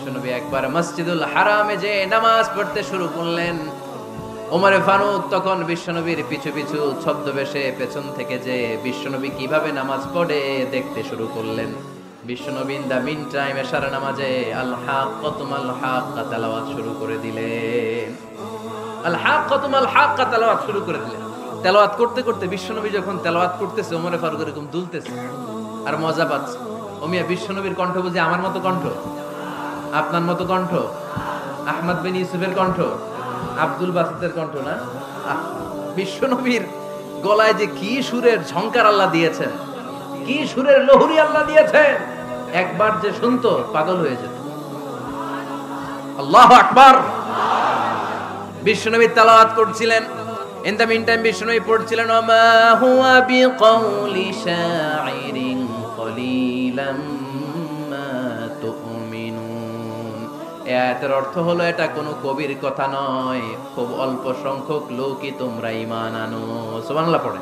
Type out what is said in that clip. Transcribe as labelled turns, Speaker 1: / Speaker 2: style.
Speaker 1: বিশ্বনবী একবার মসজিদুল হারামে যে নামাজ পড়তে শুরু করলেন। ওমরে ফারুক তখন বিশ্বনবীর পিছু পিছু ছদ্মবেশে পেছন থেকে যে বিশ্বনবী কিভাবে নামাজ পড়ে দেখতে শুরু করলেন। বিশ্বনবী ইন দা মিন টাইম এশার নামাজে আল হাক্কাতুমাল হাক্কা তেলাওয়াত শুরু করে দিলেন। আল হাক্কাতুমাল হাক্কা তেলাওয়াত শুরু করে দিলেন। তেলাওয়াত করতে করতে বিশ্বনবী যখন তেলাওয়াত করতেছে, ওমরে ফারুক এরকম দুলতেছে আর মজা পাচ্ছে। ও মিয়া, বিশ্বনবীর কণ্ঠ বুঝি আমার মতো কণ্ঠ, আপনার মতো কণ্ঠ, আহমদ বিন ইউসুফের কণ্ঠ, আব্দুল বাসিতের কণ্ঠ না? বিশ্বনবীর গলায় যে কি সুরের ঝংকার আল্লাহ দিয়েছেন, কি সুরের লহরী আল্লাহ দিয়েছেন, একবার যে শুনতো পাগল হয়ে যেত। আল্লাহু আকবার। বিশ্বনবী তেলাওয়াত করছিলেন। ইন দ্য মিন টাইম বিশ্বনবী পড়ছিলেন ওমা হুয়া বিকাউলি শাইরিন কলিলাম মা তুমিনুন। এই আয়াতের অর্থ হলো এটা কোনো কবির কথা নয়, খুব অল্প সংখ্যক লোকই তোমরা ঈমান আনো। সুবহানাল্লাহ পড়ে।